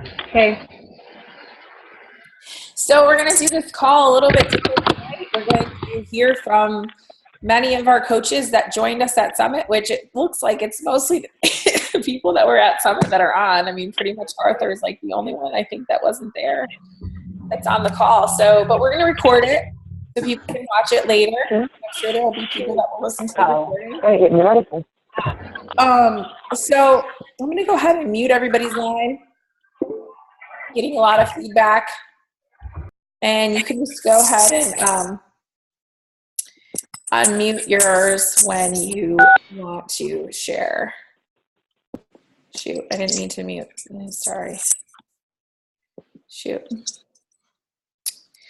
Okay. So we're going to do this call a little bit different tonight. We're going to hear from many of our coaches that joined us at Summit, which it looks like it's mostly the people that were at Summit that are on. I mean, pretty much Arthur is like the only one I think that wasn't there that's on the call. So, but we're going to record it so people can watch it later. I'm sure there will be people that will listen to the recording. I get medicine. So I'm going to go ahead and mute everybody's line. Getting a lot of feedback. And you can just go ahead and unmute yours when you want to share. Shoot, I didn't mean to mute. Sorry. Shoot.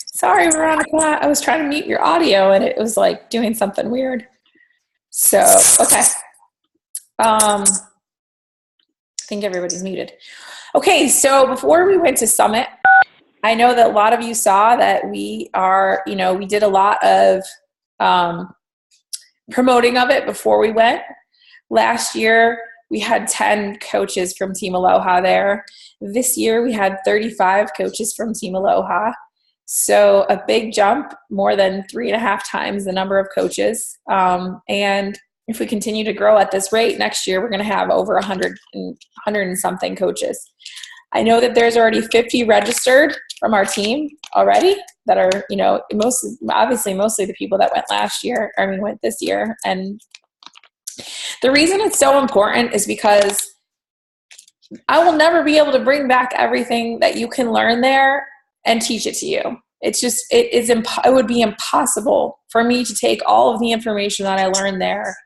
Sorry, Veronica. I was trying to mute your audio and it was like doing something weird. So, okay. I think everybody's muted. Okay, so before we went to Summit, I know that a lot of you saw that we are, we did a lot of promoting of it before we went. Last year, we had 10 coaches from Team Aloha there. This year, we had 35 coaches from Team Aloha. So a big jump, more than 3.5 times the number of coaches. And if we continue to grow at this rate, next year, we're going to have over 100 and something coaches. I know that there's already 50 registered from our team already that are, mostly the people that went this year. And the reason it's so important is because I will never be able to bring back everything that you can learn there and teach it to you. It would be impossible for me to take all of the information that I learned there,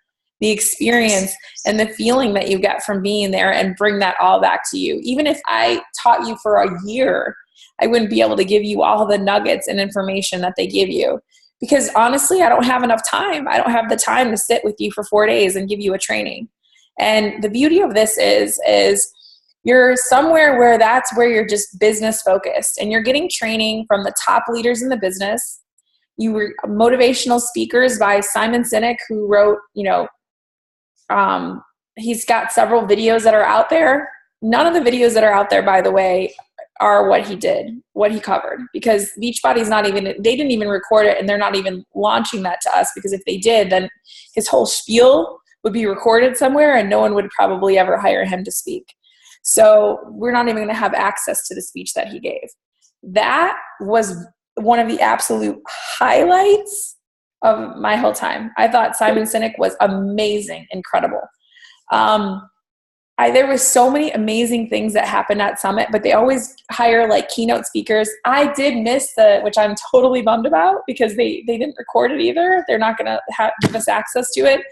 the experience and the feeling that you get from being there, and bring that all back to you. Even if I taught you for a year, I wouldn't be able to give you all the nuggets and information that they give you, because honestly, I don't have enough time. I don't have the time to sit with you for 4 days and give you a training. And the beauty of this is you're somewhere where that's where you're just business focused and you're getting training from the top leaders in the business. You were motivational speakers by Simon Sinek, who wrote, he's got several videos that are out there. None of the videos that are out there, by the way, are what he did, what he covered, because Beachbody's they didn't even record it, and they're not even launching that to us, because if they did, then his whole spiel would be recorded somewhere and no one would probably ever hire him to speak. So we're not even going to have access to the speech that he gave. That was one of the absolute highlights of my whole time. I thought Simon Sinek was amazing, incredible. There was so many amazing things that happened at Summit, but they always hire like keynote speakers. I did miss which I'm totally bummed about, because they didn't record it either. They're not going to give us access to it.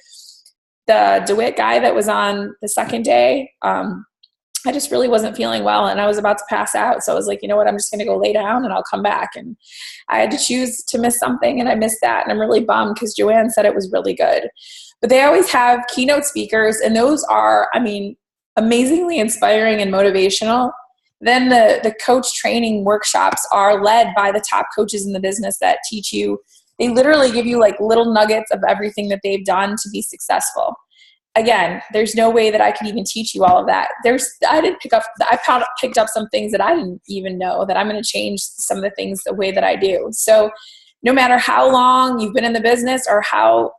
The DeWitt guy that was on the second day, I just really wasn't feeling well and I was about to pass out. So I was like, you know what, I'm just going to go lay down and I'll come back. And I had to choose to miss something, and I missed that. And I'm really bummed, because Joanne said it was really good. But they always have keynote speakers, and those are, amazingly inspiring and motivational. Then the coach training workshops are led by the top coaches in the business that teach you. They literally give you like little nuggets of everything that they've done to be successful. Again, there's no way that I could even teach you all of that. I picked up some things that I didn't even know, that I'm going to change some of the things the way that I do. So no matter how long you've been in the business, or how,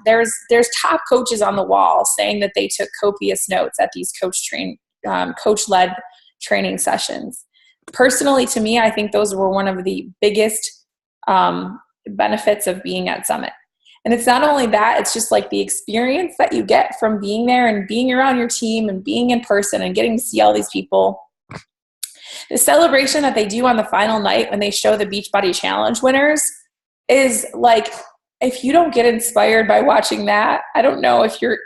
there's top coaches on the wall saying that they took copious notes at these coach-led training sessions. Personally, to me, I think those were one of the biggest benefits of being at Summit. And it's not only that, it's just like the experience that you get from being there and being around your team and being in person and getting to see all these people. The celebration that they do on the final night when they show the Beachbody Challenge winners is like, if you don't get inspired by watching that, I don't know if you're,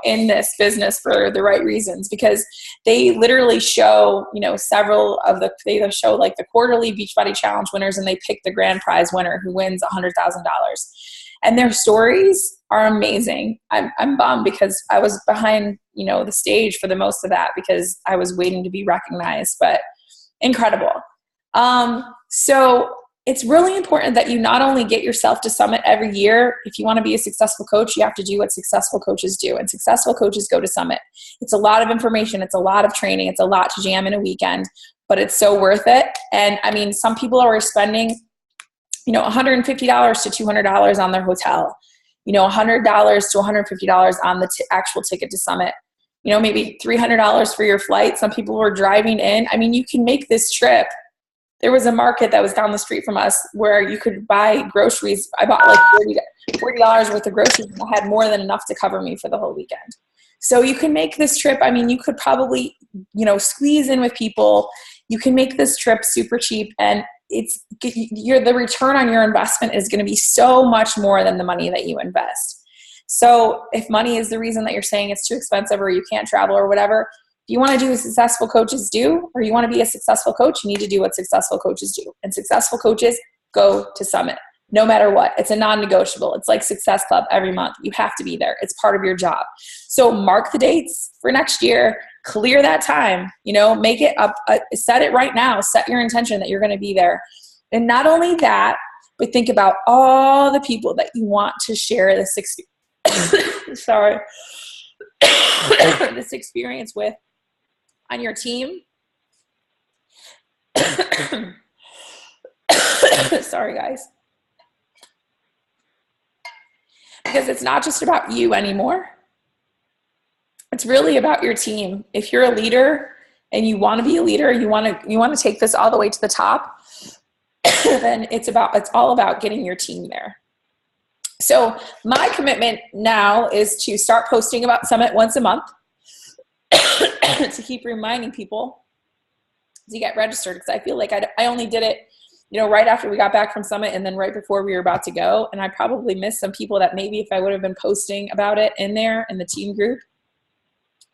in this business for the right reasons, because they literally show, they show like the quarterly Beachbody Challenge winners, and they pick the grand prize winner who wins $100,000. And their stories are amazing. I'm bummed, because I was behind, the stage for the most of that, because I was waiting to be recognized, but incredible. So it's really important that you not only get yourself to Summit every year. If you want to be a successful coach, you have to do what successful coaches do, and successful coaches go to Summit. It's a lot of information. It's a lot of training. It's a lot to jam in a weekend. but it's so worth it. And I mean, some people are spending, $150 to $200 on their hotel, $100 to $150 on the actual ticket to Summit, maybe $300 for your flight. Some people were driving in. I mean, you can make this trip. There was a market that was down the street from us where you could buy groceries. I bought like $40 worth of groceries, and I had more than enough to cover me for the whole weekend. So you can make this trip. I mean, you could probably, squeeze in with people. You can make this trip super cheap, and the return on your investment is going to be so much more than the money that you invest. So if money is the reason that you're saying it's too expensive or you can't travel or whatever, if you want to do what successful coaches do, or you want to be a successful coach, you need to do what successful coaches do. And successful coaches go to Summit no matter what. It's a non-negotiable. It's like Success Club every month. You have to be there. It's part of your job. So mark the dates for next year. Clear that time. Make it up. Set it right now. Set your intention that you're going to be there. And not only that, but think about all the people that you want to share this experience. Sorry. This experience with on your team. Sorry, guys. Because it's not just about you anymore. It's really about your team. If you're a leader and you want to be a leader, you want to take this all the way to the top, then it's all about getting your team there. So my commitment now is to start posting about Summit once a month, to keep reminding people to get registered, because I feel like I only did it right after we got back from Summit and then right before we were about to go. And I probably missed some people that maybe if I would have been posting about it in there in the team group,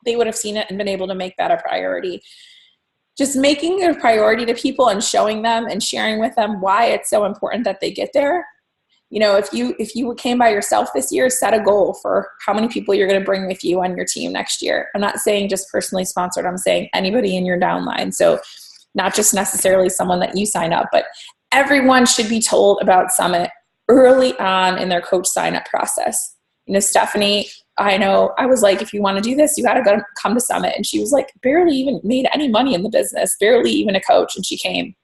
they would have seen it and been able to make that a priority. Just making it a priority to people and showing them and sharing with them why it's so important that they get there. If you came by yourself this year, set a goal for how many people you're going to bring with you on your team next year. I'm not saying just personally sponsored. I'm saying anybody in your downline. So not just necessarily someone that you sign up, but everyone should be told about Summit early on in their coach sign-up process. Stephanie, I was like, if you want to do this, you got to come to Summit. And she was like, barely even made any money in the business, barely even a coach. And she came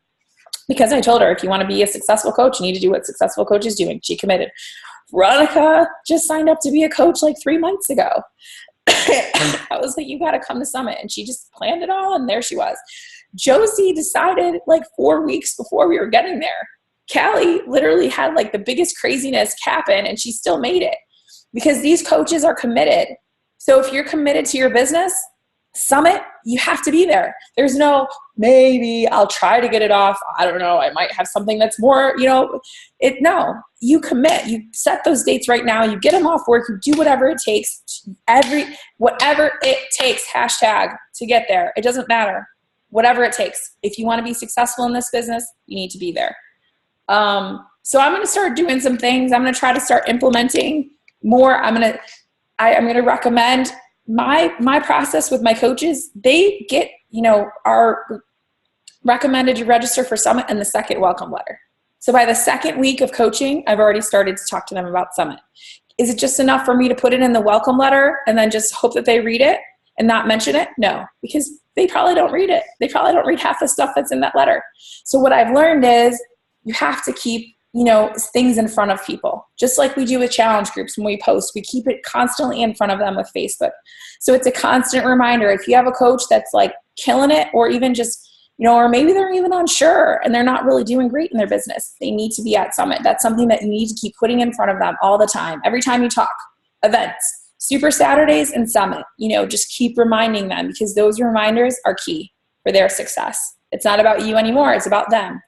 because I told her, if you want to be a successful coach, you need to do what successful coaches do. And she committed. Veronica just signed up to be a coach like 3 months ago. I was like, you got to come to Summit. And she just planned it all. And there she was. Josie decided like 4 weeks before we were getting there. Callie literally had like the biggest craziness happen, and she still made it because these coaches are committed. So if you're committed to your business, Summit, you have to be there. There's no, maybe I'll try to get it off. I don't know. I might have something that's more, no, you commit, you set those dates right now. You get them off work, you do whatever it takes, whatever it takes, hashtag to get there. It doesn't matter. Whatever it takes. If you want to be successful in this business, you need to be there. So I'm going to start doing some things. I'm going to try to start implementing more. I'm going to recommend my process with my coaches. They get, are recommended to register for Summit in the second welcome letter. So by the second week of coaching, I've already started to talk to them about Summit. Is it just enough for me to put it in the welcome letter and then just hope that they read it and not mention it? No, because they probably don't read it. They probably don't read half the stuff that's in that letter. So what I've learned is you have to keep, things in front of people. Just like we do with challenge groups when we post, we keep it constantly in front of them with Facebook. So it's a constant reminder. If you have a coach that's like killing it, or even just, or maybe they're even unsure and they're not really doing great in their business, they need to be at Summit. That's something that you need to keep putting in front of them all the time. Every time you talk, events, Super Saturdays and Summit, just keep reminding them, because those reminders are key for their success. It's not about you anymore. It's about them.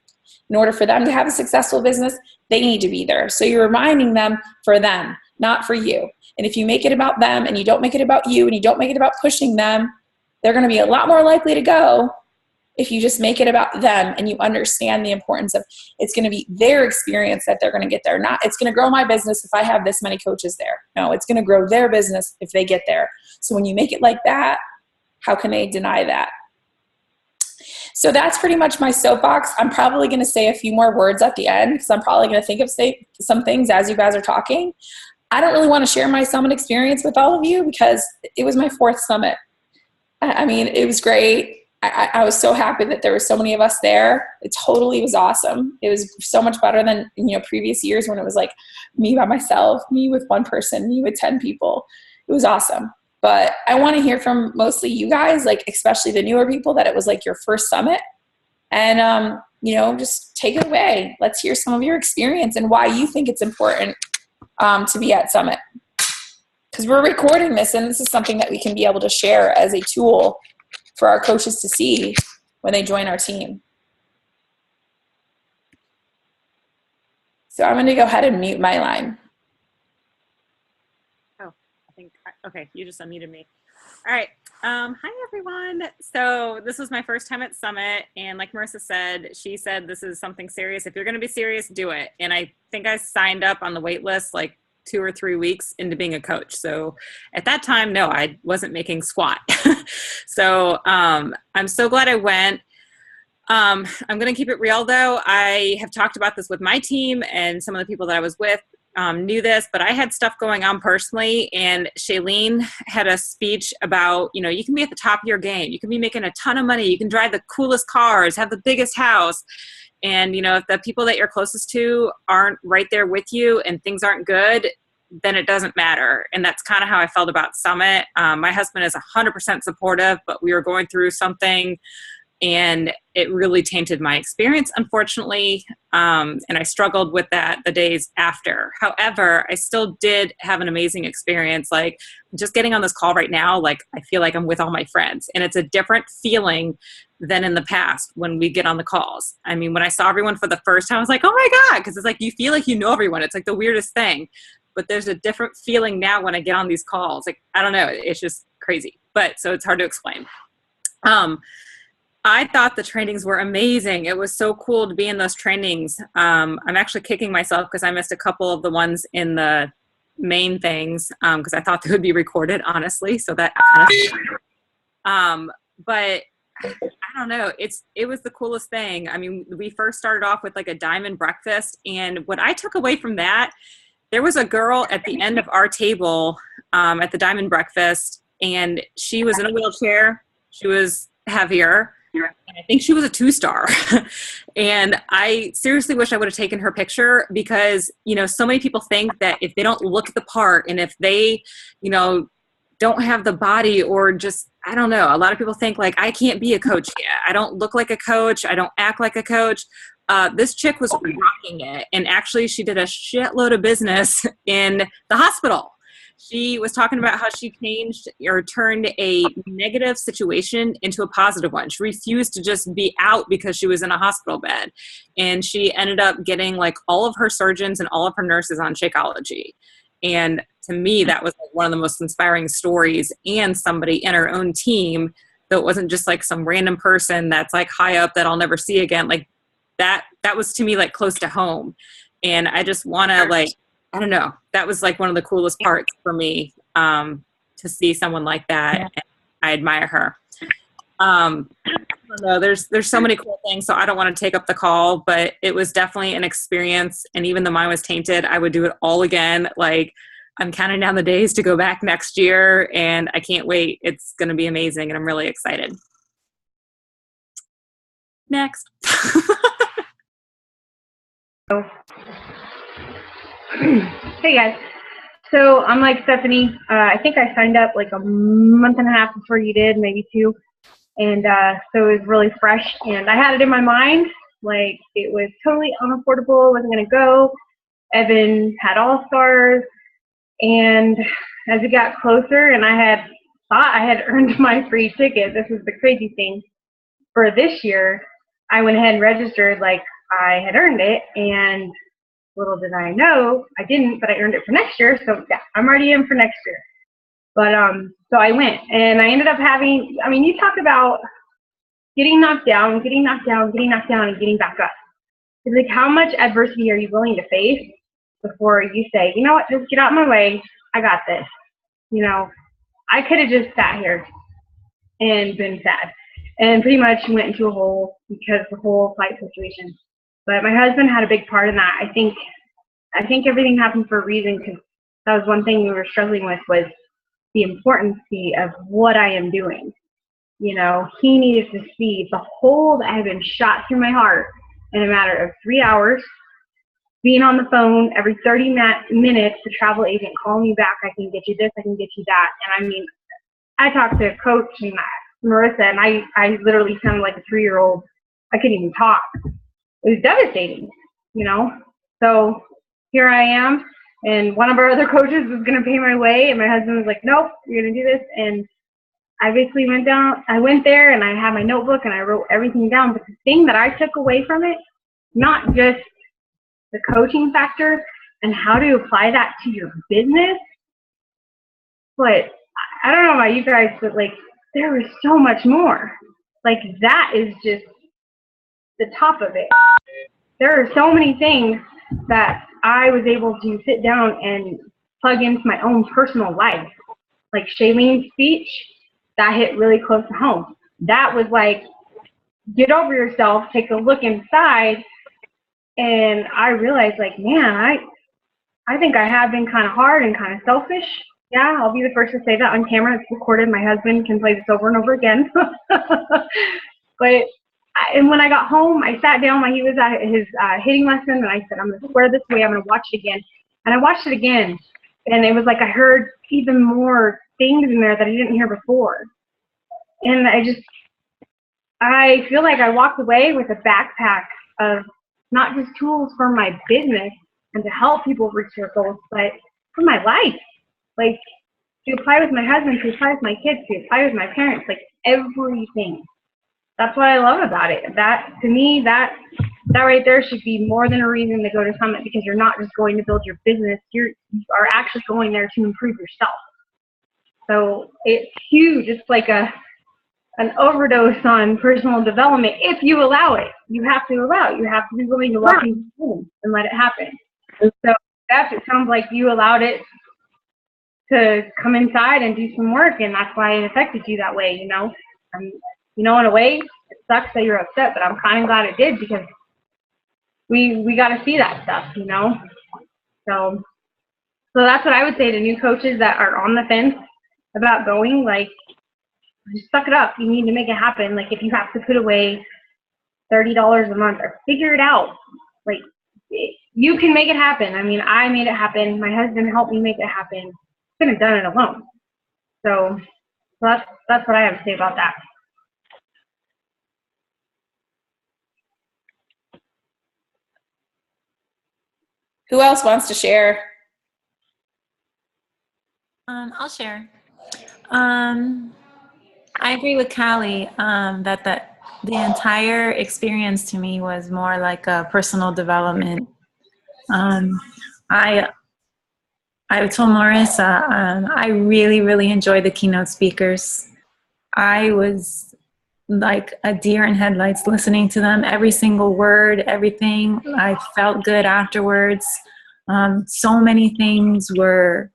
In order for them to have a successful business, they need to be there. So you're reminding them for them, not for you. And if you make it about them and you don't make it about you and you don't make it about pushing them, they're going to be a lot more likely to go if you just make it about them and you understand the importance of it's going to be their experience that they're going to get there. Not it's going to grow my business if I have this many coaches there. No, it's going to grow their business if they get there. So when you make it like that, how can they deny that? So that's pretty much my soapbox. I'm probably going to say a few more words at the end because I'm probably going to think of some things as you guys are talking. I don't really want to share my Summit experience with all of you because it was my 4th Summit. I mean, it was great. I was so happy that there were so many of us there. It totally was awesome. It was so much better than, previous years when it was like me by myself, me with one person, me with 10 people. It was awesome. But I want to hear from mostly you guys, like especially the newer people, that it was like your first summit. And, just take it away. Let's hear some of your experience and why you think it's important to be at Summit. Because we're recording this, and this is something that we can be able to share as a tool for our coaches to see when they join our team. So I'm going to go ahead and mute my line. Oh, okay, you just unmuted me. All right. Hi, everyone. So this was my first time at Summit. And like Marissa said, she said, this is something serious. If you're going to be serious, do it. And I think I signed up on the wait list like 2 or 3 weeks into being a coach. So at that time, no, I wasn't making squat. So I'm so glad I went. I'm going to keep it real though. I have talked about this with my team, and some of the people that I was with knew this, but I had stuff going on personally, and Shailene had a speech about, you can be at the top of your game. You can be making a ton of money. You can drive the coolest cars, have the biggest house. And, if the people that you're closest to aren't right there with you and things aren't good, then it doesn't matter. And that's kind of how I felt about Summit. My husband is 100% supportive, but we were going through something, and it really tainted my experience, unfortunately. And I struggled with that the days after. However, I still did have an amazing experience. Like just getting on this call right now, like I feel like I'm with all my friends, and it's a different feeling than in the past when we get on the calls. I mean, when I saw everyone for the first time, I was like, oh my God, because it's like you feel like you know everyone. It's like the weirdest thing. But there's a different feeling now when I get on these calls. Like, I don't know, it's just crazy. But so it's hard to explain. I thought the trainings were amazing. It was so cool to be in those trainings. I'm actually kicking myself because I missed a couple of the ones in the main things because I thought they would be recorded, honestly. So that but I don't know. It was the coolest thing. I mean, we first started off with like a diamond breakfast, and what I took away from that, there was a girl at the end of our table at the diamond breakfast, and she was in a wheelchair. She was heavier. And I think she was a 2-star. And I seriously wish I would have taken her picture because, so many people think that if they don't look the part and if they, don't have the body or just, I don't know. A lot of people think like, I can't be a coach yet. I don't look like a coach. I don't act like a coach. This chick was rocking it. And actually she did a shitload of business in the hospital. She was talking about how she changed or turned a negative situation into a positive one. She refused to just be out because she was in a hospital bed. And she ended up getting like all of her surgeons and all of her nurses on Shakeology. And to me, that was like one of the most inspiring stories, and somebody in her own team that wasn't just like some random person that's like high up that I'll never see again. Like that was to me like close to home. And I just want to like, I don't know. That was like one of the coolest parts for me to see someone like that. Yeah. I admire her. I don't know. There's so many cool things, so I don't want to take up the call, but it was definitely an experience. And even though mine was tainted, I would do it all again. Like I'm counting down the days to go back next year, and I can't wait. It's going to be amazing, and I'm really excited. Next. Hey guys, so I'm like Stephanie. I think I signed up like a month and a half before you did, maybe 2, and so it was really fresh. And I had it in my mind, like it was totally unaffordable. Wasn't gonna go. Evan had all stars, and as it got closer, and I had thought I had earned my free ticket. This was the crazy thing. For this year, I went ahead and registered like I had earned it, and little did I know, I didn't, but I earned it for next year, so yeah, I'm already in for next year. But so I went, and I ended up having, I mean, you talk about getting knocked down, and getting back up. It's like, how much adversity are you willing to face before you say, you know what, just get out of my way, I got this. I could have just sat here and been sad, and pretty much went into a hole because the whole flight situation. But my husband had a big part in that. I think everything happened for a reason, because that was one thing we were struggling with, was the importance of what I am doing. You know, he needed to see the hole that had been shot through my heart in a matter of 3 hours, being on the phone every 30 minutes, the travel agent calling me back, I can get you this, I can get you that. And I mean, I talked to a coach and Marissa, and I literally sounded like a 3-year-old. I couldn't even talk. It was devastating, you know? So here I am, and one of our other coaches was going to pay my way, and my husband was like, nope, you're going to do this. And I basically went there, and I had my notebook, and I wrote everything down. But the thing that I took away from it, not just the coaching factor and how to apply that to your business, but I don't know about you guys, but like there was so much more. Like that is just the top of it. There are so many things that I was able to sit down and plug into my own personal life. Like Shaylene's speech, that hit really close to home. That was like, get over yourself, take a look inside, and I realized like, man, I think I have been kind of hard and kind of selfish. Yeah, I'll be the first to say that on camera. It's recorded. My husband can play this over and over again. And when I got home, I sat down while he was at his hitting lesson, and I said, I'm going to swear this way. I'm going to watch it again. And I watched it again, and it was like I heard even more things in there that I didn't hear before. And I feel like I walked away with a backpack of not just tools for my business and to help people reach their goals, but for my life. Like, to apply with my husband, to apply with my kids, to apply with my parents, like everything. That's what I love about it. That, to me, that right there should be more than a reason to go to Summit, because you're not just going to build your business, you are actually going there to improve yourself. So it's huge. It's like an overdose on personal development if you allow it. You have to allow it. You have to be willing to walk into the room and let it happen. So it sounds like you allowed it to come inside and do some work, and that's why it affected you that way, you know. In a way, it sucks that you're upset, but I'm kind of glad it did, because we got to see that stuff, you know. So that's what I would say to new coaches that are on the fence about going. Like, just suck it up. You need to make it happen. Like, if you have to put away $30 a month, or figure it out. Like, you can make it happen. I mean, I made it happen. My husband helped me make it happen. Couldn't have done it alone. So that's what I have to say about that. Who else wants to share? I'll share. I agree with Callie that the entire experience to me was more like a personal development. I told Marissa, I really, really enjoyed the keynote speakers. I was like a deer in headlights listening to them, every single word, everything. I felt good afterwards. So many things were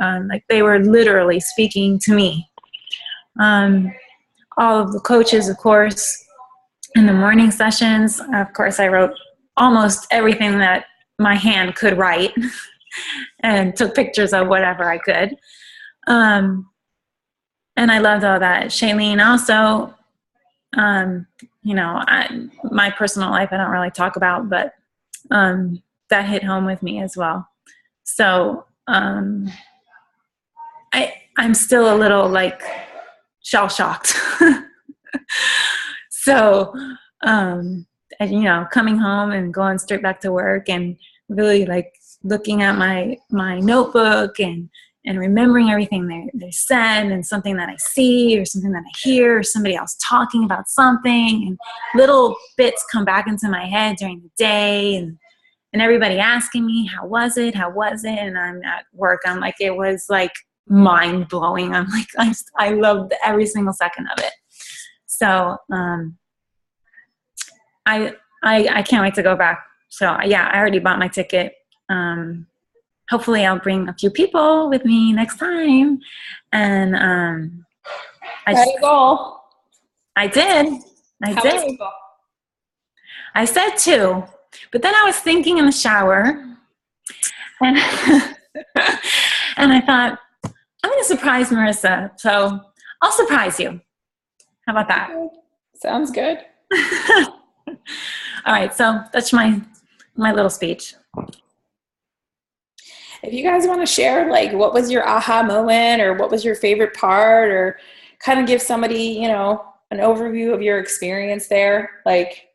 like they were literally speaking to me. All of the coaches, of course, in the morning sessions, of course, I wrote almost everything that my hand could write and took pictures of whatever I could. And I loved all that. Shailene also, you know, my personal life I don't really talk about, but that hit home with me as well. So I'm still a little like shell-shocked. So, you know, coming home and going straight back to work and really like looking at my notebook and remembering everything they said, and something that I see or something that I hear or somebody else talking about something, and little bits come back into my head during the day, and everybody asking me, how was it? And I'm at work. I'm like, it was like mind blowing. I'm like, I loved every single second of it. So, I can't wait to go back. So yeah, I already bought my ticket. Hopefully I'll bring a few people with me next time. And I did. I said 2, but then I was thinking in the shower, and and I thought, I'm going to surprise Marissa, so I'll surprise you. How about that? Sounds good. All right, so that's my little speech. If you guys want to share, like, what was your aha moment, or what was your favorite part, or kind of give somebody, you know, an overview of your experience there, like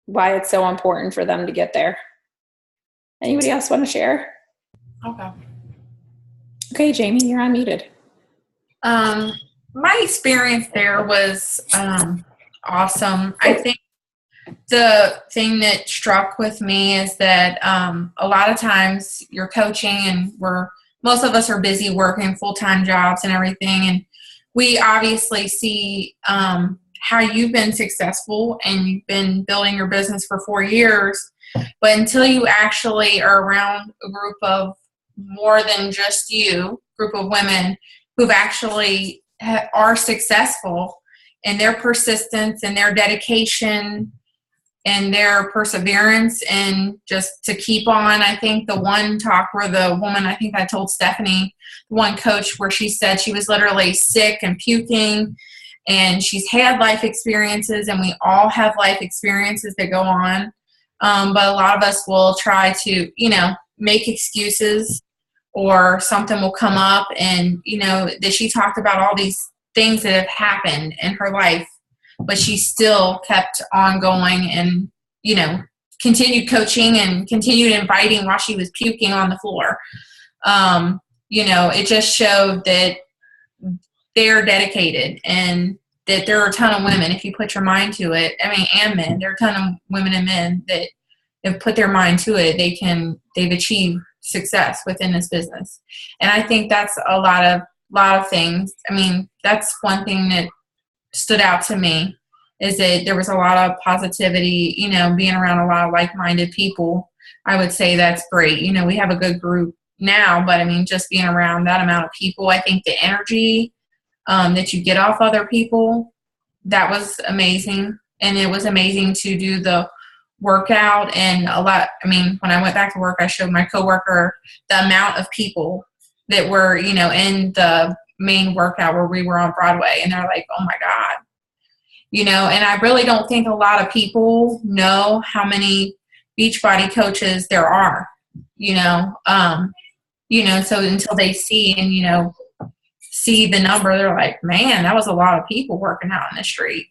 why it's so important for them to get there. Anybody else want to share? Okay. Okay, Jamie, you're unmuted. My experience there was awesome. I think the thing that struck with me is that a lot of times you're coaching, and most of us are busy working full-time jobs and everything, and we obviously see how you've been successful and you've been building your business for 4 years, but until you actually are around a group of more than just you, group of women who've actually are successful, and their persistence and their dedication and their perseverance and just to keep on. I think the one talk where the woman, I think I told Stephanie, the one coach, where she said she was literally sick and puking, and she's had life experiences, and we all have life experiences that go on. But a lot of us will try to, you know, make excuses, or something will come up, and, you know, that she talked about all these things that have happened in her life, but she still kept on going and, you know, continued coaching and continued inviting while she was puking on the floor. You know, it just showed that they're dedicated, and that there are a ton of women, if you put your mind to it, I mean, and men, there are a ton of women and men that have put their mind to it, they've achieved success within this business. And I think that's a lot of things. I mean, that's one thing that stood out to me, is that there was a lot of positivity, you know, being around a lot of like-minded people. I would say that's great. You know, we have a good group now, but I mean, just being around that amount of people, I think the energy that you get off other people, that was amazing. And it was amazing to do the workout, and I mean, when I went back to work, I showed my coworker the amount of people that were, you know, in the main workout where we were on Broadway, and they're like, oh my God, you know. And I really don't think a lot of people know how many Beachbody coaches there are, you know, so until they see and, you know, see the number, they're like, man, that was a lot of people working out in the street.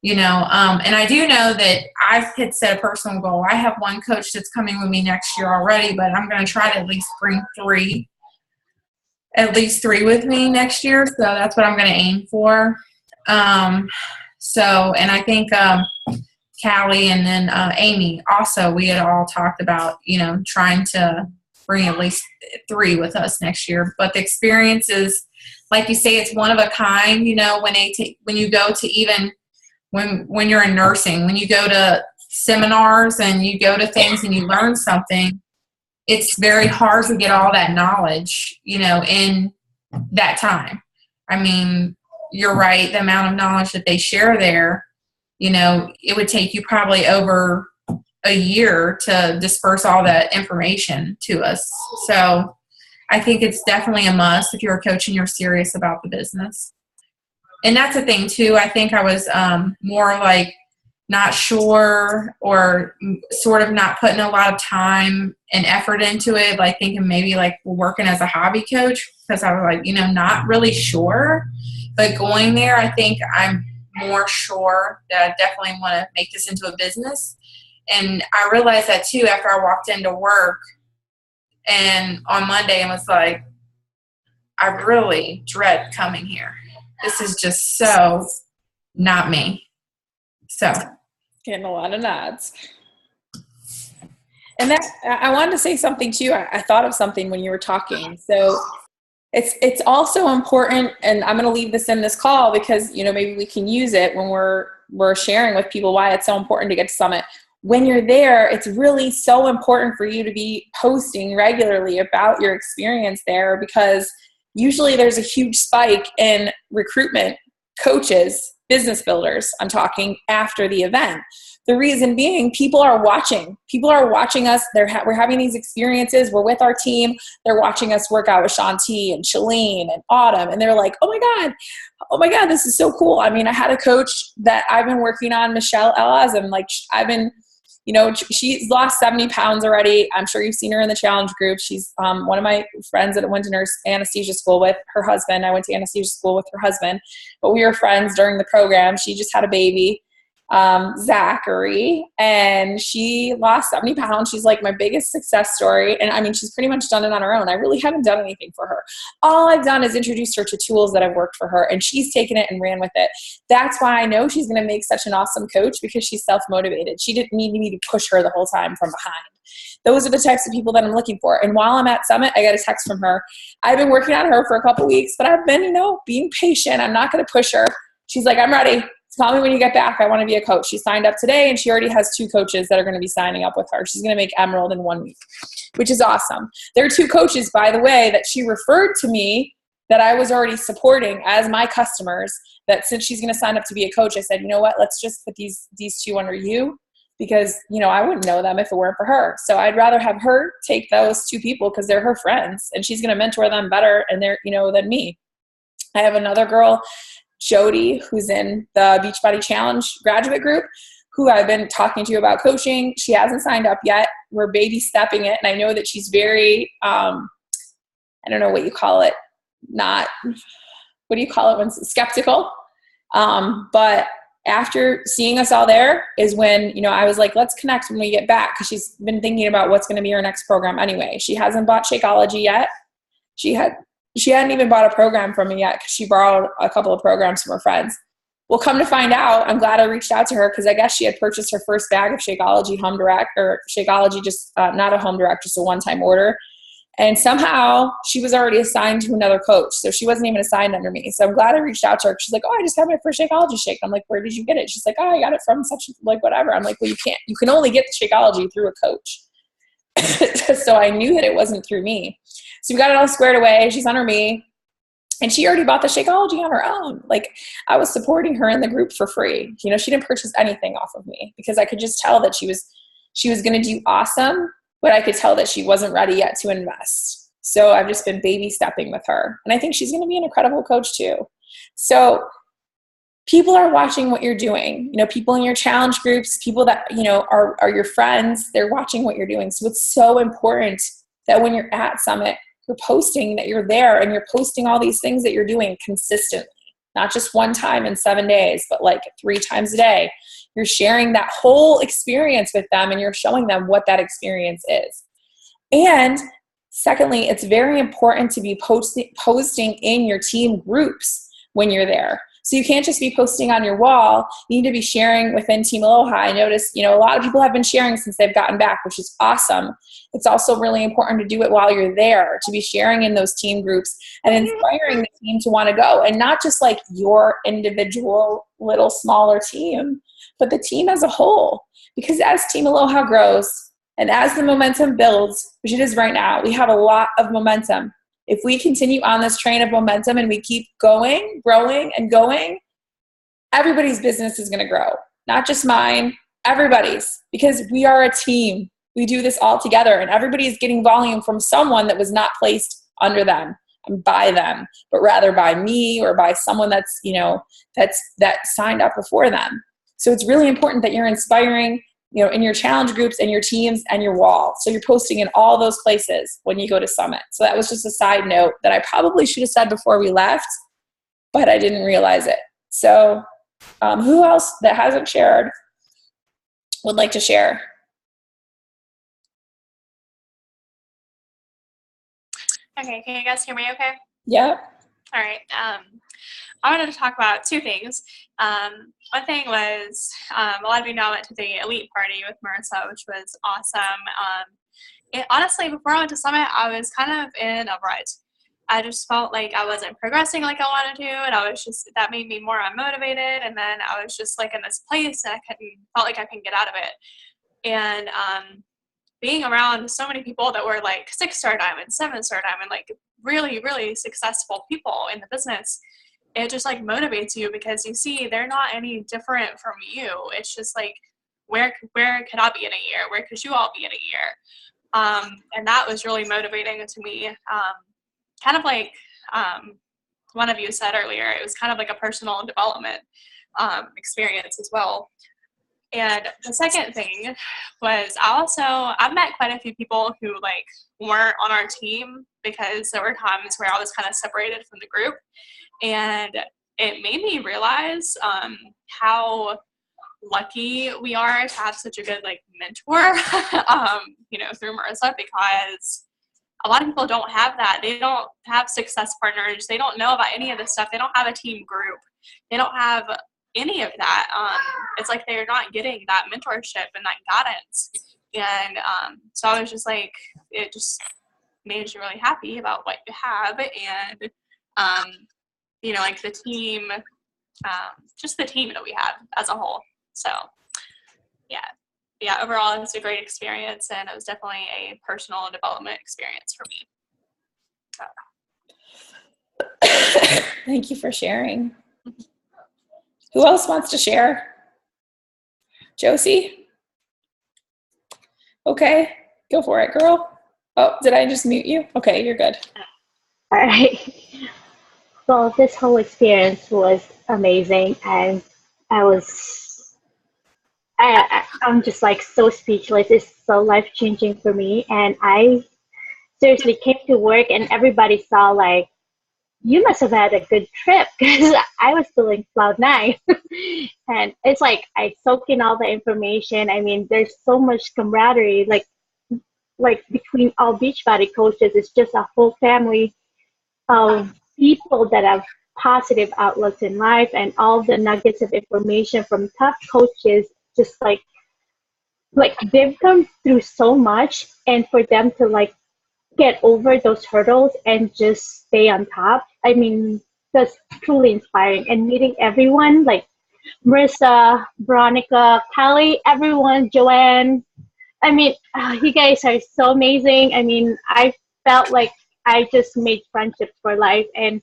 You know, and I do know that I've had set a personal goal. I have one coach that's coming with me next year already, but I'm going to try to at least bring at least three with me next year. So that's what I'm going to aim for. And I think Callie and then Amy also, we had all talked about, you know, trying to bring at least 3 with us next year. But the experience is, like you say, it's one of a kind. You know, when you go to even when you're in nursing, when you go to seminars and you go to things and you learn something, it's very hard to get all that knowledge, you know, in that time. I mean, you're right. The amount of knowledge that they share there, you know, it would take you probably over a year to disperse all that information to us. So I think it's definitely a must if you're a coach and you're serious about the business. And that's the thing too. I think I was more like not sure, or sort of not putting a lot of time and effort into it, like thinking maybe like working as a hobby coach, because I was like, you know, not really sure. But going there, I think I'm more sure that I definitely want to make this into a business. And I realized that too after I walked into work and on Monday, and was like, I really dread coming here. This is just so not me. So Getting a lot of nods. And that, I wanted to say something too. I thought of something when you were talking. So it's also important, and I'm going to leave this in this call because, you know, maybe we can use it when we're sharing with people why it's so important to get to Summit. When you're there, it's really so important for you to be posting regularly about your experience there, because usually there's a huge spike in recruitment coaches business builders, I'm talking, after the event. The reason being, people are watching. People are watching us. We're having these experiences. We're with our team. They're watching us work out with Shanti and Shalene and Autumn. And they're like, oh my God, this is so cool. I mean, I had a coach that I've been working on, Michelle Elazim. Like, she's lost 70 pounds already. I'm sure you've seen her in the challenge group. She's one of my friends that I went to nurse anesthesia school with, her husband. I went to anesthesia school with her husband, but we were friends during the program. She just had a baby, Zachary, and she lost 70 pounds. She's like my biggest success story. And I mean, she's pretty much done it on her own. I really haven't done anything for her. All I've done is introduce her to tools that have worked for her, and she's taken it and ran with it. That's why I know she's going to make such an awesome coach, because she's self-motivated. She didn't need me to push her the whole time from behind. Those are the types of people that I'm looking for. And while I'm at Summit, I got a text from her. I've been working on her for a couple weeks, but I've been, being patient. I'm not going to push her. She's like, I'm ready. Tell me when you get back. I want to be a coach. She signed up today, and she already has 2 coaches that are going to be signing up with her. She's going to make Emerald in 1 week, which is awesome. There are 2 coaches, by the way, that she referred to me that I was already supporting as my customers, that since she's going to sign up to be a coach, I said, you know what, let's just put these 2 under you, because, I wouldn't know them if it weren't for her. So I'd rather have her take those 2 people because they're her friends, and she's going to mentor them better and they're, than me. I have another girl, Jody, who's in the Beachbody Challenge graduate group, who I've been talking to about coaching. She hasn't signed up yet. We're baby stepping it. And I know that she's very, I don't know what you call it. When skeptical. But after seeing us all there is when, I was like, let's connect when we get back. Cause she's been thinking about what's going to be her next program anyway. She hasn't bought Shakeology yet. She hadn't even bought a program from me yet, because she borrowed a couple of programs from her friends. Well, come to find out, I'm glad I reached out to her, because I guess she had purchased her first bag of Shakeology home direct, or Shakeology just not a home direct, just a one-time order. And somehow she was already assigned to another coach. So she wasn't even assigned under me. So I'm glad I reached out to her. She's like, oh, I just got my first Shakeology shake. I'm like, where did you get it? She's like, oh, I got it from such, like, whatever. I'm like, well, you can only get the Shakeology through a coach. So I knew that it wasn't through me. So we got it all squared away. She's under me. And she already bought the Shakeology on her own. Like, I was supporting her in the group for free. She didn't purchase anything off of me, because I could just tell that she was going to do awesome, but I could tell that she wasn't ready yet to invest. So I've just been baby stepping with her. And I think she's going to be an incredible coach too. So people are watching what you're doing. People in your challenge groups, people that, are your friends, they're watching what you're doing. So it's so important that when you're at Summit, you're posting that you're there, and you're posting all these things that you're doing consistently, not just one time in 7 days, but like 3 times a day. You're sharing that whole experience with them, and you're showing them what that experience is. And secondly, it's very important to be posting in your team groups when you're there. So you can't just be posting on your wall. You need to be sharing within Team Aloha. I noticed, a lot of people have been sharing since they've gotten back, which is awesome. It's also really important to do it while you're there, to be sharing in those team groups and inspiring the team to want to go, and not just like your individual little smaller team, but the team as a whole. Because as Team Aloha grows and as the momentum builds, which it is right now, we have a lot of momentum. If we continue on this train of momentum and we keep going, growing, and going, everybody's business is going to grow. Not just mine, everybody's, because we are a team. We do this all together, and everybody is getting volume from someone that was not placed under them and by them, but rather by me or by someone that's, that signed up before them. So it's really important that you're inspiring, in your challenge groups and your teams and your wall. So you're posting in all those places when you go to Summit. So that was just a side note that I probably should have said before we left, but I didn't realize it. So who else that hasn't shared would like to share? Okay, can you guys hear me okay? Yeah. All right. I wanted to talk about 2 things. One thing was, a lot of you know I went to the elite party with Marissa, which was awesome. Honestly, before I went to Summit, I was kind of in a rut. I just felt like I wasn't progressing like I wanted to, and that made me more unmotivated, and then I was just like in this place, and felt like I couldn't get out of it. And being around so many people that were like 6-star diamond, 7-star diamond, like really, really successful people in the business, it just like motivates you because you see they're not any different from you. It's just like, where could I be in a year? Where could you all be in a year? And that was really motivating to me. Kind of like one of you said earlier, it was kind of like a personal development experience as well. And the second thing was I've met quite a few people who like weren't on our team because there were times where I was kind of separated from the group, and it made me realize how lucky we are to have such a good like mentor, through Marissa, because a lot of people don't have that. They don't have success partners. They don't know about any of this stuff. They don't have a team group. They don't have any of that. It's like they're not getting that mentorship and that guidance. And so I was just like, it just made you really happy about what you have. And, like the team, just the team that we have as a whole. So yeah, overall it was a great experience, and it was definitely a personal development experience for me. So. Thank you for sharing. Who else wants to share? Josie? Okay, go for it, girl. Oh, did I just mute you? Okay, you're good. All right. Well, this whole experience was amazing, and I'm just like so speechless. It's so life-changing for me, and I seriously came to work and everybody saw like, you must have had a good trip, because I was feeling cloud nine. And it's like I soak in all the information. I mean, there's so much camaraderie, like between all Beachbody coaches. It's just a whole family of people that have positive outlooks in life, and all the nuggets of information from top coaches, just like they've gone through so much, and for them to like get over those hurdles and just stay on top. I mean, that's truly inspiring. And meeting everyone, like Marissa, Veronica, Callie, everyone, Joanne. I mean, you guys are so amazing. I mean, I felt like I just made friendships for life, and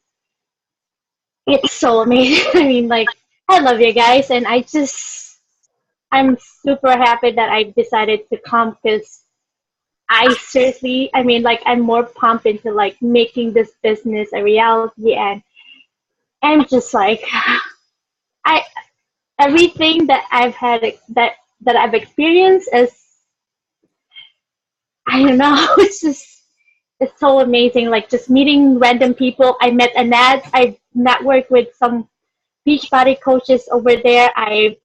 it's so amazing. I mean, like, I love you guys, and I'm super happy that I decided to come, because I seriously, I mean, like, I'm more pumped into like making this business a reality, and I'm just like, everything that I've had that I've experienced is, I don't know, it's so amazing. Like just meeting random people. I met Annette. I networked with some Beachbody coaches over there. I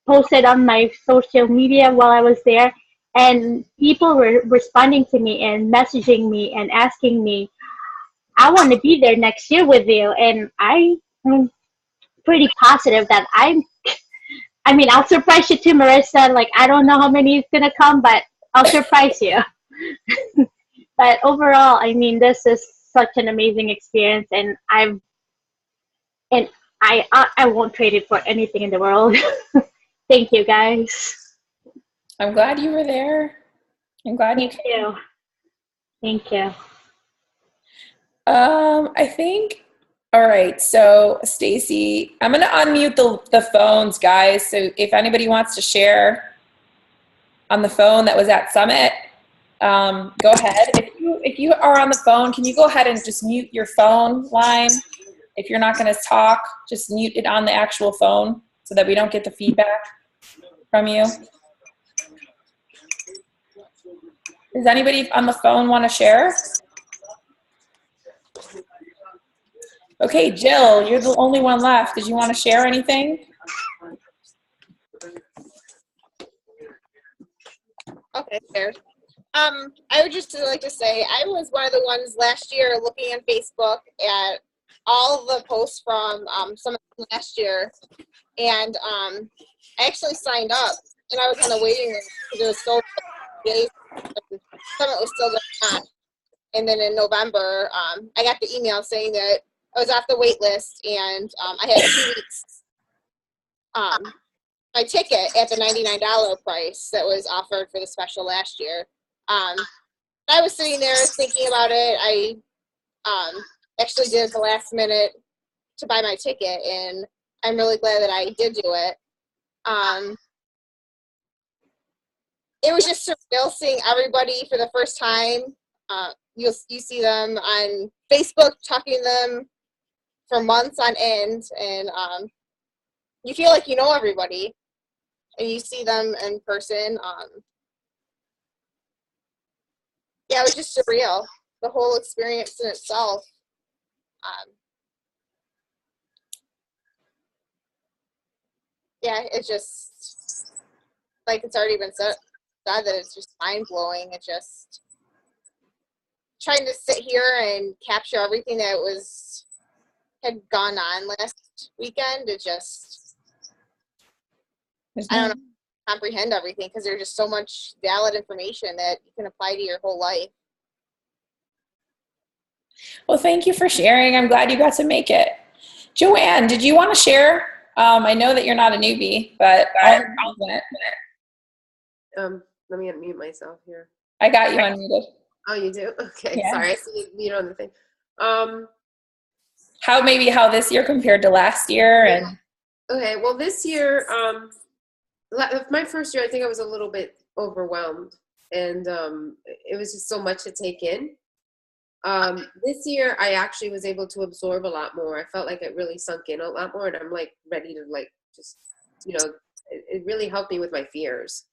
posted on my social media while I was there, and people were responding to me and messaging me and asking me, I want to be there next year with you. And I'm pretty positive that I'll surprise you too, Marissa. Like, I don't know how many is going to come, but I'll surprise you. But overall, I mean, this is such an amazing experience, and I won't trade it for anything in the world. Thank you, guys. I'm glad you were there. I'm glad you came. Thank you. I think, all right, so Stacy, I'm going to unmute the phones, guys. So if anybody wants to share on the phone that was at Summit, go ahead. If you are on the phone, can you go ahead and just mute your phone line? If you're not going to talk, just mute it on the actual phone so that we don't get the feedback from you. Does anybody on the phone want to share? Okay, Jill, you're the only one left. Did you want to share anything? Okay, sure. I would just like to say I was one of the ones last year looking on Facebook at all the posts from Summit last year, and I actually signed up, and I was on the waiting list because it was so days. Summit was still going on, and then in November, I got the email saying that I was off the wait list, and I had 2 weeks. My ticket at the $99 price that was offered for the special last year. I was sitting there thinking about it. I actually did at the last minute to buy my ticket, and I'm really glad that I did do it. It was just surreal seeing everybody for the first time. You see them on Facebook, talking to them for months on end, and you feel like you know everybody, and you see them in person. Yeah, it was just surreal, the whole experience in itself. Yeah, it's just, like it's already been said that it's just mind-blowing. It just, trying to sit here and capture everything that had gone on last weekend, it just, I don't know, comprehend everything, because there's just so much valid information that you can apply to your whole life. Well, thank you for sharing. I'm glad you got to make it. Joanne, did you want to share? I know that you're not a newbie, but let me unmute myself here. I got you unmuted. Oh, you do? Okay, Yeah. sorry. I see you on the thing. How this year compared to last year? Yeah. And okay, well, this year, my first year, I think I was a little bit overwhelmed, and it was just so much to take in. This year, I actually was able to absorb a lot more. I felt like it really sunk in a lot more, and I'm like ready to just, it really helped me with my fears.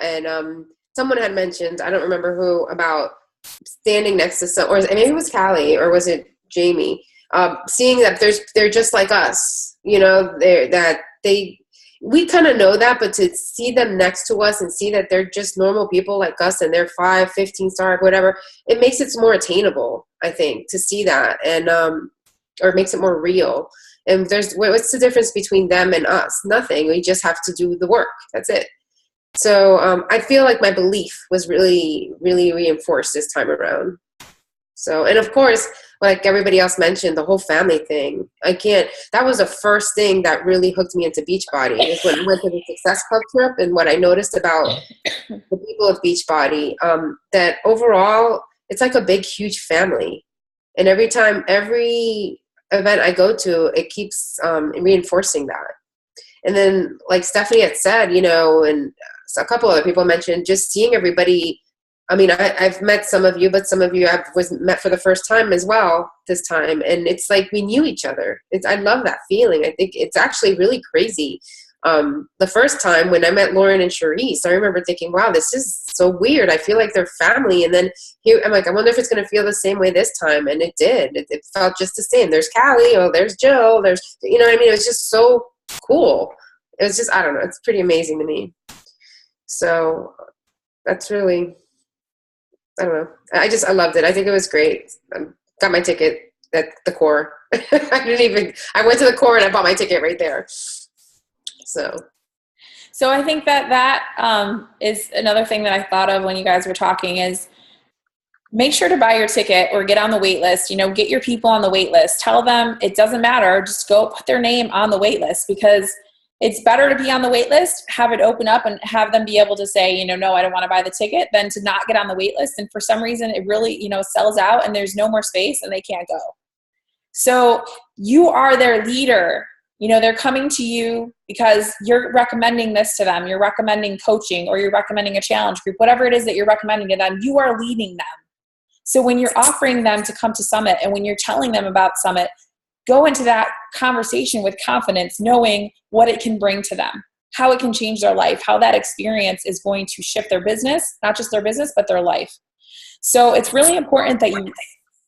And someone had mentioned, I don't remember who, about standing next to or maybe it was Callie, or was it Jamie, seeing that they're just like us, we kind of know that, but to see them next to us and see that they're just normal people like us, and they're 5, 15 star, whatever, it makes it more attainable, I think, to see that, and or it makes it more real. And what's the difference between them and us? Nothing. We just have to do the work. That's it. So I feel like my belief was really, really reinforced this time around. So, and of course, like everybody else mentioned, the whole family thing. That was the first thing that really hooked me into Beachbody, is when I went to the Success Club trip, and what I noticed about the people of Beachbody, that overall, it's like a big, huge family. And every event I go to, it keeps reinforcing that. And then, like Stephanie had said, and a couple other people mentioned, just seeing everybody. I mean, I've met some of you, but some of you I was met for the first time as well this time. And it's like we knew each other. I love that feeling. I think it's actually really crazy. The first time when I met Lauren and Charisse, I remember thinking, wow, this is so weird. I feel like they're family. And then here, I'm like, I wonder if it's going to feel the same way this time. And it did. It felt just the same. There's Callie, there's Jill, there's, what I mean? It was just so cool. It was just, I don't know. It's pretty amazing to me. So that's really, I don't know. I loved it. I think it was great. Got my ticket at the core. I went to the core and I bought my ticket right there. So I think that is another thing that I thought of when you guys were talking, is make sure to buy your ticket or get on the wait list. Get your people on the wait list. Tell them it doesn't matter. Just go put their name on the wait list, because it's better to be on the wait list, have it open up, and have them be able to say, no, I don't want to buy the ticket, than to not get on the wait list. And for some reason, it really, sells out and there's no more space and they can't go. So you are their leader. They're coming to you because you're recommending this to them. You're recommending coaching, or you're recommending a challenge group, whatever it is that you're recommending to them, you are leading them. So when you're offering them to come to Summit, and when you're telling them about Summit, go into that conversation with confidence, knowing what it can bring to them, how it can change their life, how that experience is going to shift their business, not just their business, but their life. So it's really important that you,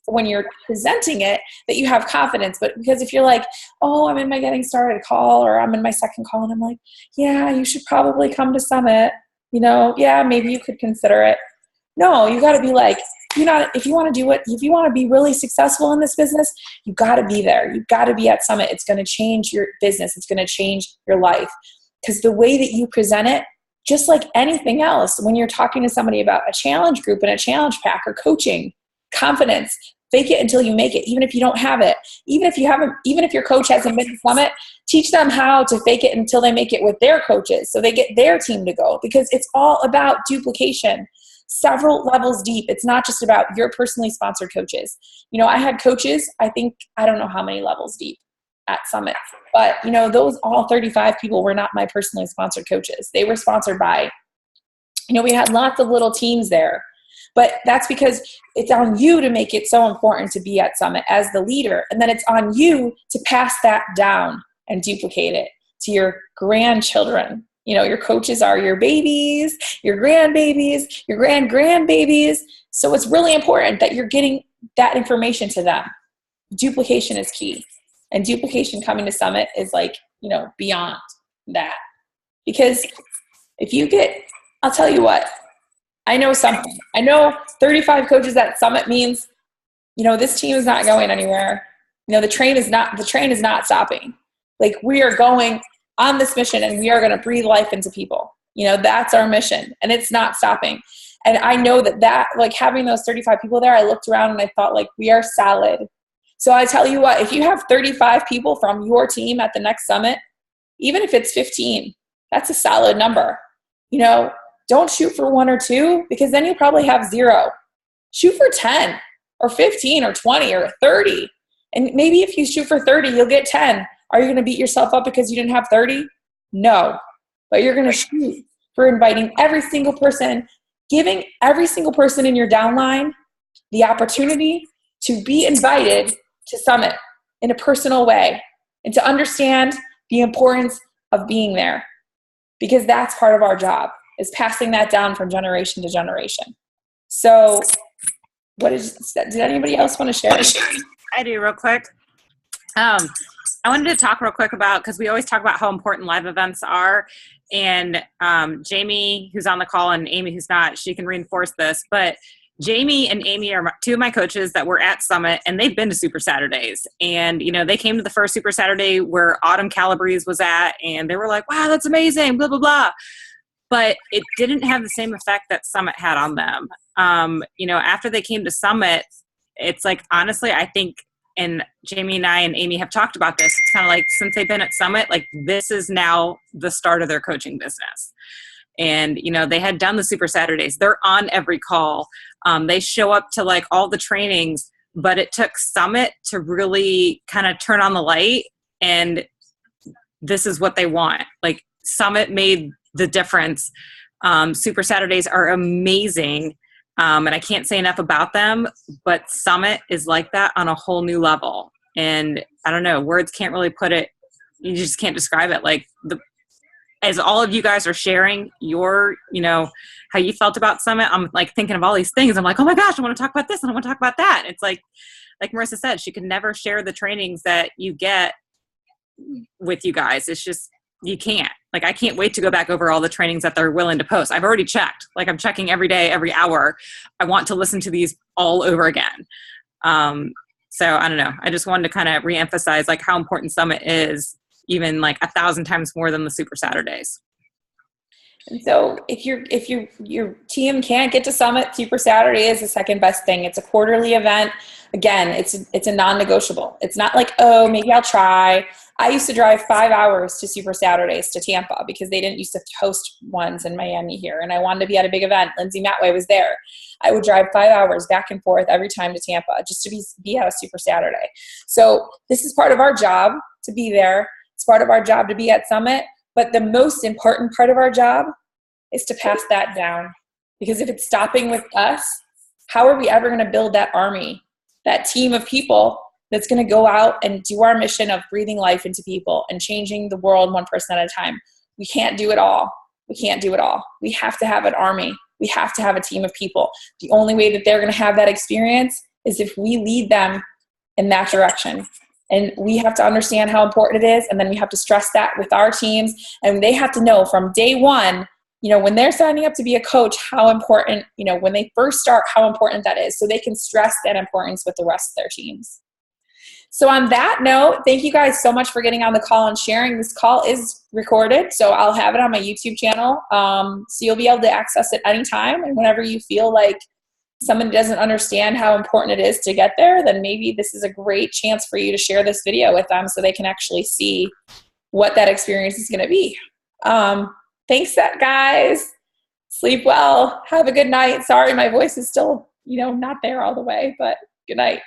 when you're presenting it, that you have confidence. But because if you're like, oh, I'm in my getting started call, or I'm in my second call, and I'm like, yeah, you should probably come to Summit, yeah, maybe you could consider it. No, you got to be like, if you want to do it, if you want to be really successful in this business, you got to be there. You got to be at Summit. It's going to change your business. It's going to change your life. Because the way that you present it, just like anything else, when you're talking to somebody about a challenge group and a challenge pack or coaching, confidence, fake it until you make it. Even if you don't have it, even if your coach hasn't been to Summit, teach them how to fake it until they make it with their coaches, so they get their team to go, because it's all about duplication. Several levels deep. It's not just about your personally sponsored coaches. I had coaches, I don't know how many levels deep. at Summit. But, those all 35 people were not my personally sponsored coaches. They were sponsored by, we had lots of little teams there. But that's because it's on you to make it so important to be at Summit as the leader. And then it's on you to pass that down and duplicate it to your grandchildren. Your coaches are your babies, your grandbabies, your grandbabies. So it's really important that you're getting that information to them. Duplication is key. And duplication coming to Summit is beyond that. Because I'll tell you what, I know something. I know 35 coaches at Summit means, this team is not going anywhere. The train is not stopping. We are going on this mission and we are going to breathe life into people. That's our mission and it's not stopping. And I know that having those 35 people there, I looked around and I thought we are solid. So I tell you what, if you have 35 people from your team at the next Summit, even if it's 15, that's a solid number. Don't shoot for 1 or 2 because then you'll probably have 0. Shoot for 10 or 15 or 20 or 30. And maybe if you shoot for 30, you'll get 10. Are you going to beat yourself up because you didn't have 30? No. But you're going to shoot for inviting every single person, giving every single person in your downline the opportunity to be invited to Summit in a personal way and to understand the importance of being there. Because that's part of our job, is passing that down from generation to generation. So did anybody else want to share? I do real quick. I wanted to talk real quick about, because we always talk about how important live events are. And Jamie, who's on the call, and Amy, who's not, she can reinforce this. But Jamie and Amy are 2 of my coaches that were at Summit, and they've been to Super Saturdays. And, they came to the first Super Saturday where Autumn Calabrese was at, and they were like, wow, that's amazing, blah, blah, blah. But it didn't have the same effect that Summit had on them. After they came to Summit, it's honestly, I think, and Jamie and I and Amy have talked about this, it's kind of since they've been at Summit, this is now the start of their coaching business. And, they had done the Super Saturdays. They're on every call. They show up to all the trainings, but it took Summit to really kind of turn on the light. And this is what they want. Summit made the difference. Super Saturdays are amazing. And I can't say enough about them, but Summit is like that on a whole new level. And I don't know, words can't really put it, you just can't describe it. As all of you guys are sharing your, how you felt about Summit, I'm thinking of all these things. I'm like, oh my gosh, I want to talk about this and I want to talk about that. It's like Marissa said, she could never share the trainings that you get with you guys. It's just, you can't. I can't wait to go back over all the trainings that they're willing to post. I've already checked. I'm checking every day, every hour. I want to listen to these all over again. So I don't know. I just wanted to kind of reemphasize how important Summit is, even 1,000 times more than the Super Saturdays. And so if your team can't get to Summit, Super Saturday is the second best thing. It's a quarterly event. Again, it's a non-negotiable. It's not oh, maybe I'll try. I used to drive 5 hours to Super Saturdays to Tampa because they didn't used to host ones in Miami here. And I wanted to be at a big event. Lindsay Matway was there. I would drive 5 hours back and forth every time to Tampa just to be at a Super Saturday. So this is part of our job to be there. It's part of our job to be at Summit. But the most important part of our job is to pass that down. Because if it's stopping with us, how are we ever going to build that army, that team of people that's going to go out and do our mission of breathing life into people and changing the world one person at a time? We can't do it all. We can't do it all. We have to have an army. We have to have a team of people. The only way that they're going to have that experience is if we lead them in that direction. And we have to understand how important it is, and then we have to stress that with our teams, and they have to know from day one, when they're signing up to be a coach, how important, when they first start, how important that is, so they can stress that importance with the rest of their teams. So on that note, thank you guys so much for getting on the call and sharing. This call is recorded, so I'll have it on my YouTube channel, so you'll be able to access it anytime, and whenever you feel like someone doesn't understand how important it is to get there, then maybe this is a great chance for you to share this video with them so they can actually see what that experience is going to be. Thanks, guys. Sleep well. Have a good night. Sorry, my voice is still, not there all the way, but good night.